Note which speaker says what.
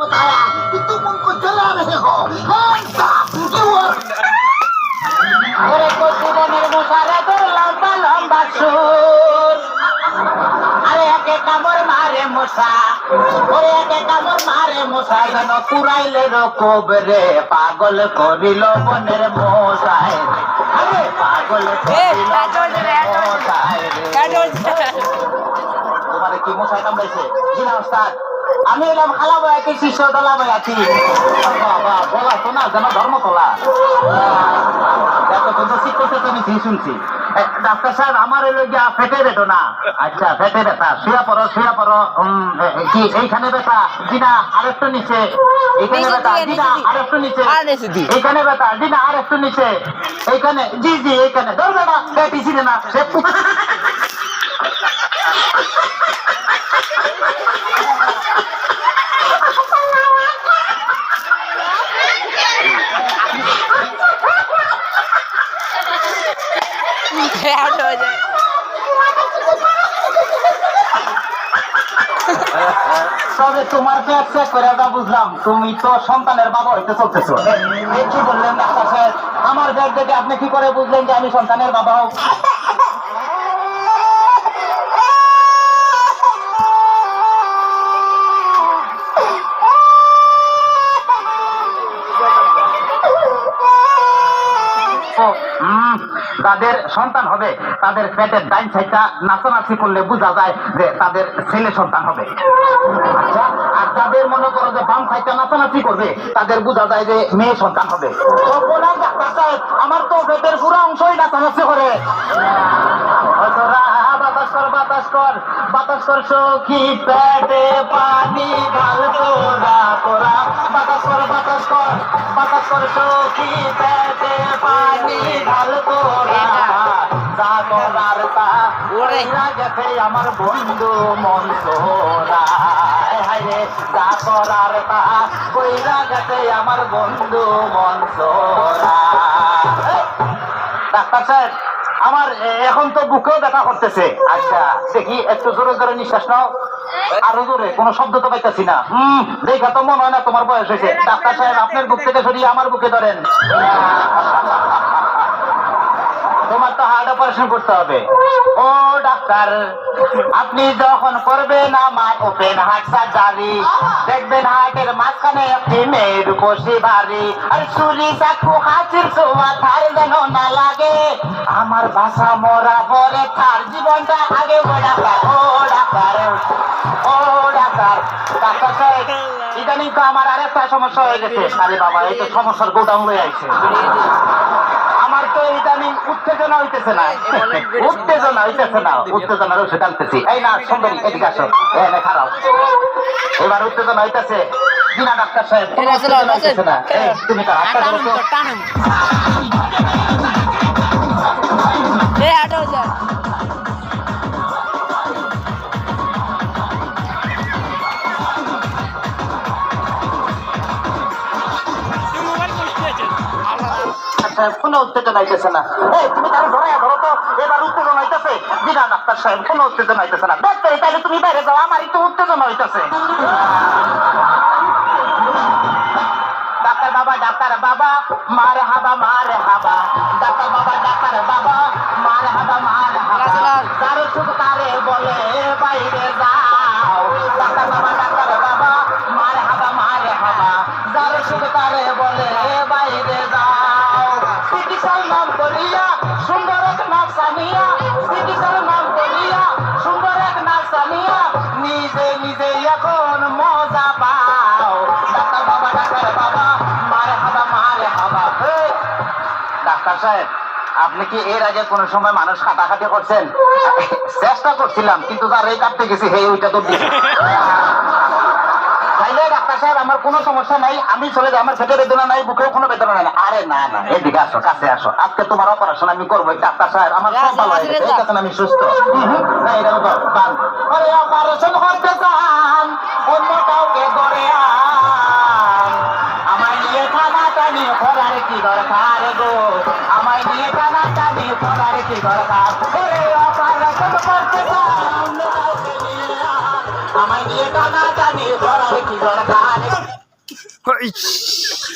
Speaker 1: बताया कि तुम उनको जला रहे हो। Hands up! You are...
Speaker 2: ওরে জীবনের মশারে তোর লম্বা লম্বা সুর, আরে একে কামড় মারে মশা, ওরে একে কামড় মারে মশা, যেন পুরাইলে কবরে পাগল করিল মনের মশায় রে, আরে পাগল করিল মনের মশায় রে। তোমারে কি মশাই কামড়াইছে? জি না ওস্তাদ, আমি এলাম খালা বয়াকে শিষ্য দলা বয়াছি। বাবা বলা তো না যেন ধর্মতলা, এত কিন্তু ঠিক করতে তুমি ঠিক শুনছি। ডাক্তার সাহেব আমার এলো গিয়া ফেটে বেটো না। আচ্ছা ফেটে ব্যথা, শুয়া পড়ো শুয়া পড়ো। কি এইখানে ব্যথা? জি না আরেকটু নিচে। এইখানে ব্যথা? জি না আরেকটু নিচে। এইখানে ব্যথা? জি না আরেকটু নিচে। এইখানে? জি জি এইখানে। ধরবে না পেটিছি না সে। তবে তোমার পেট চেক করে যা বুঝলাম তুমি তো সন্তানের বাবা হইতে চলতেছো। কি বললেন ডাক্তার সাহেব? আমার পেট দেখে আপনি কি করে বুঝলেন যে আমি সন্তানের বাবা হোক? তাদের সন্তান হবে, তাদের পেটের ডাইন সাইডটা নাচানাচি করলে বোঝা যায় যে তাদের ছেলে সন্তান হবে। আচ্ছা, আর যাদের মনে করো যে বাম সাইডটা নাচানাচি করবে তাদের বোঝা যায় যে মেয়ে সন্তান হবে। ডাক্তার সাহেব আমার তো পেটের পুরো অংশই নাচানাচি করে। বাতাস কর বাতাস কর বাতাস কর সখী পেটে পানি ঢাল তোরা তোরা, বাতাস কর বাতাস কর বাতাস কর সখী পেটে পানি ঢাল তোরা, যা করার তা কইরা গেছে আমার বন্ধু মনসুরা, হায়রে যা করার তা কইরা গেছে আমার বন্ধু মনসুরা। ডাক্তার সাহেব আমার এখন তো বুকেও ব্যথা করতেছে। আচ্ছা দেখি একটু জোরে জোরে নিঃশ্বাস নাও, আরো জোরে। কোনো শব্দ তো পাইতেছি না। দেখা তো মনে হয় না তোমার বয়স হয়েছে। ডাক্তার সাহেব আপনার বুক থেকে সরিয়ে আমার বুকে ধরেন। তোমার তো হার্ট অপারেশন করতে হবে। ও ডাক্তার আপনি যখন করবেন আমার ওপেন হার্ট সার্জারি, দেখবেন হার্টের মাঝখানে একটি মেয়ের বসে ভারী, আর চুরি চাকু হাসির ছোঁয়া থার যেন না লাগে, আমার বাসা মরা পরে তার জীবনটা আগে ও ডাক্তার ও ডাক্তার ও ডাক্তার। ডাক্তার সাহেব ইদানিং তো আমার আরেকটা সমস্যা হয়ে গেছে। আরে বাবা এই তো সমস্যার গোডাউন হয়ে আসছে। আমার তো ইদানিং উত্তেজনা হইতেছে না, উত্তেজনা হইতেছে না, উত্তেজনার ওষুধ আনতেছি। এই না সুন্দরী এদিকে আসো, এখানে খারাপ। এবার উত্তেজনা হইতেছে। বিনা ডাক্তার সাহেব উত্তেজনা হইতেছে না। তুমি তো হাতটা ধরো তো। কোনো উত্তেজনা হইতেছে না। তুমি তাহলে ধরে ধরো তো, এবার উত্তেজনা হইতেছে। বিনা ডাক্তার সাহেব কোনো উত্তেজনা হইতেছে না। ডাক্তার তাহলে তুমি বাইরে যাও, আমার একটু উত্তেজনা হইতেছে। ডাক্তার বাবা ডাক্তার বাবা মার হাবা মার হাবা, ডাক্তার বাবা ডাক্তার বাবা মার হাবা মার হাবা, তার সুখ তারে বলে বাইরে যাও, ডাক্তার বাবা ডাক্তার বাবা মার হাবা মার হাবা, যার সুখ তারে বলে বাইরে যাও। চিকিৎসার নাম করিয়া সুন্দর এক নাচানিয়া, চিকিৎসার নাম করিয়া সুন্দর এক নাচানিয়া, নিজে নিজে এখন মজা পাও, ডাক্তার বাবা ডাক্তার বাবা মার হাবা মার হাবা। ডাক্তার সাহেব আপনি কি এর আগে কোন সময় মানুষ কাটাকাটি করছেন? চেষ্টা করছিলাম কিন্তু যার এই কাটতে গেছি হে ওইটা তো দিচ্ছে। তাইলে ডাক্তার সাহেব আমার কোনো সমস্যা নাই, আমি চলে যাই, আমার পেটে বেদনা নাই, বুকেও কোনো বেদনা নাই। আরে না না এদিকে আসো, কাছে আসো, আজকে তোমার অপারেশন আমি করবো। ডাক্তার সাহেব আমার সব ভালো হয়ে গেছে, এই কারণে আমি সুস্থ। অপারেশন করতে চান অন্য কাউকে করে আমায় নিয়ে টানাটানি করার কি দরকার গো, আমায় নিয়ে টানাটানি করার কি দরকার, অপারেশন করতে চান অন্য কাউকে নিয়ে আমায় নিয়ে টানাটানি করার কি দরকার।
Speaker 3: হাইস